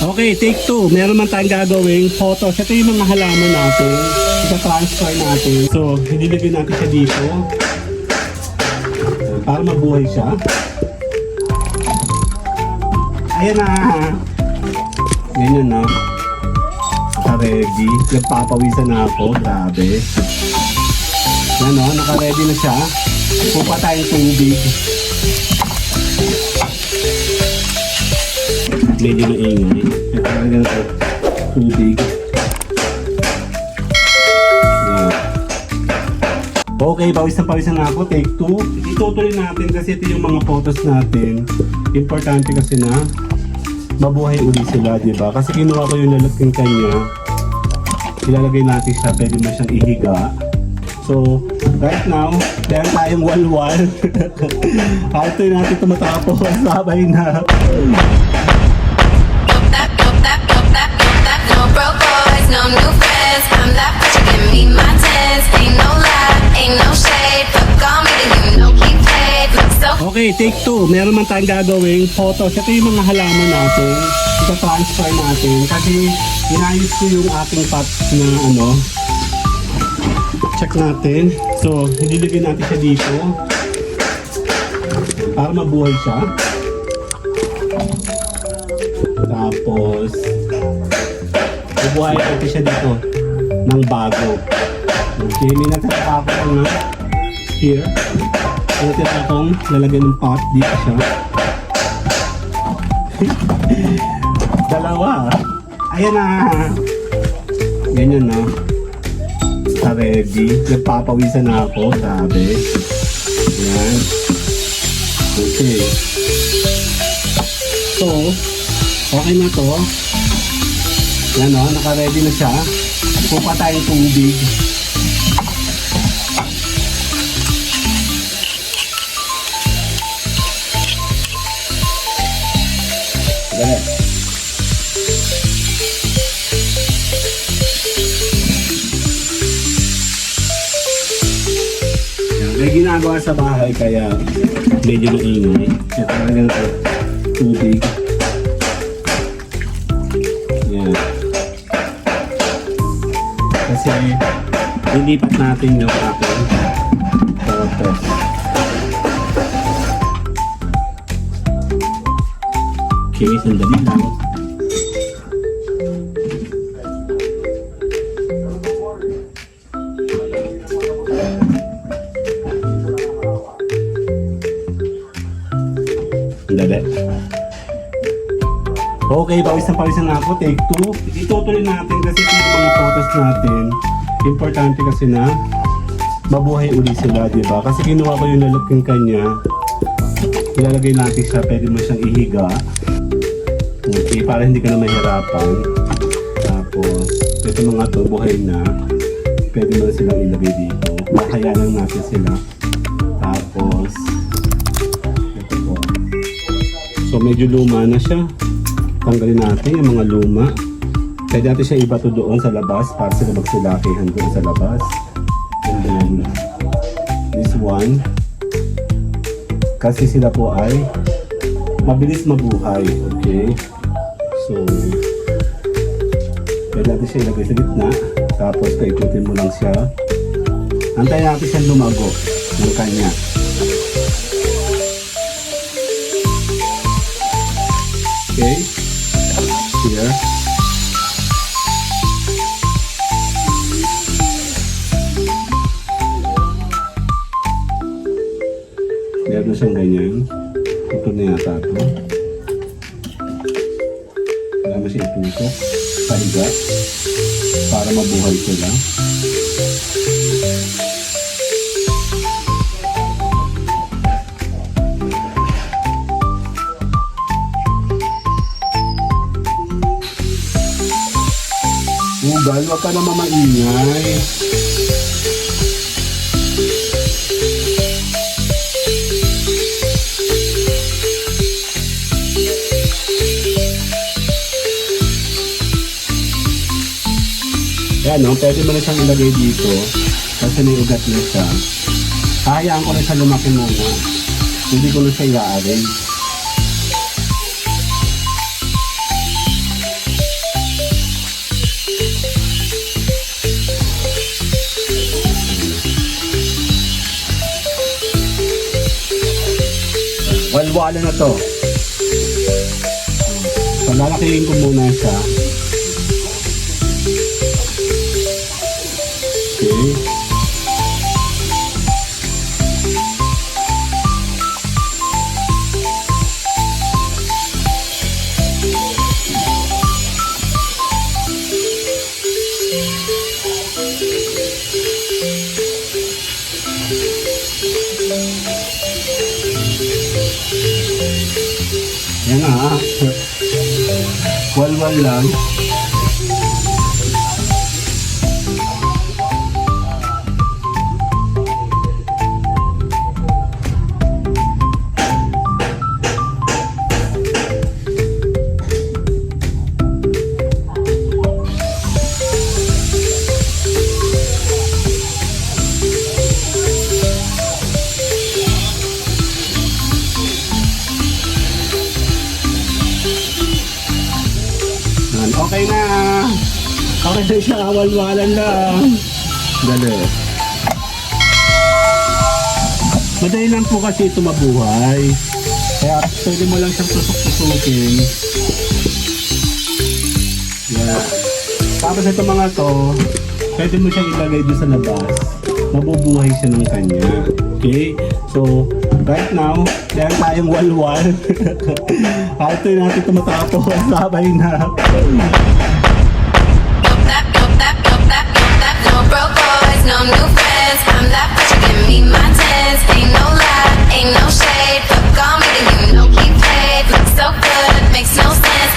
Okay, take 2. Meron man tayong gagawing photos. Ito yung mga halaman natin. Ika-transfer natin. So, hinilagay natin siya dito. Para mabuhay siya. Ayan na. Ganyan na. Naka-ready. Nagpapawisan na ako. Grabe. Yan o, naka-ready na siya. Pupa tayong tubig. Medyo maingay. Ito talaga ito. Tubig. Yan. Okay, pawisan na ako. Take 2. Itutuloy natin kasi ito yung mga photos natin. Importante kasi na mabuhay uli sila, di ba? Kasi kinuha ko yung lalaking kanya. Ilalagay natin siya. Pwede mo siyang ihiga. So, right now, meron tayong walwal. Ito yung natin tumatapos. Sabay na. No broke boys, no new friends. I'm that bitch, you give me my tens. Ain't no lie, ain't no shade. Fuck on me, then you know he paid. Look so Okay, take 2. Meron man tayong gagawing photos. Ito yung mga halaman natin. Ika-transfer natin. Kasi inayos ko yung ating pots na ano. Check natin. So, nilagay natin siya dito. Para mabuhay siya. Tapos, bubuhay natin siya dito ng bago. Okay, may natata ako na here. Natata akong lalagyan ng pot. Dito siya. Dalawa. Ayan na. Ganyan na. Ready. Nagpapawisan na ako. Sabi. Ayan. Okay. So, okay na to. Yan o, naka-ready na siya. Pupa tayong tubig. Dali. Yan, may ginagawa sa bahay kaya medyo maingay. Ito talaga ito. Tubig. Yan. Kasi lilipat natin yung ating photos. Okay, sandali lang. Sandali. Okay, pawisan na ako. Take 2. Itutuloy natin kasi ito yung mga photos natin. Importante kasi na mabuhay uli sila, di ba? Kasi kinuha ko yung lalaking kanya. Ilalagay natin siya. Pwede mo siyang ihiga. Okay, para hindi ka na mahirapan. Tapos, ito mga to, buhay na. Pwede mo na silang ilagay dito. Makaya lang natin sila. Tapos, ito po. So, medyo luma na siya. Tanggalin natin yung mga luma. Pwede natin siya ibato doon sa labas para sila magsilakihan doon sa labas. And then, this one. Kasi sila po ay mabilis mabuhay. Okay? So, pwede natin siya ilagay sa gitna. Tapos, paikutin mo lang siya. Antayin natin siya lumago ng kanya. Okay? Here. Meron na siyang ganyan. Ito na yata ito. Wala mo siya itutok. Pahiga. Para mabuhay sila. Ugal, wag ka naman maingay. Yan, no? Pwede mo na siyang ilagay dito kasi may ugat na siya. Hayaan ko na siya lumaki muna. Hindi ko na siya i-arrange. walwala na to. So, lalakihin ko muna siya. Okay. Yan na. Walwal lang. Yan, okay na. Okay na siya. Walwalan lang. Dali. Madali lang po kasi ito mabuhay. Kaya pwede mo lang siyang tusok-tusukin. Yan. Tapos ito mga to, pwede mo siyang ilagay doon sa labas. Mabubuhay siya ng kanya. Okay? So, right now, yan tayong walwal. Ito yung natin ito matapos. Sabay na. Nope, no broke boys, no new friends. I'm that bitch, you give me my tens. Ain't no lie, ain't no shade. Fuck all me, then you know he paid. Look so good, makes no sense.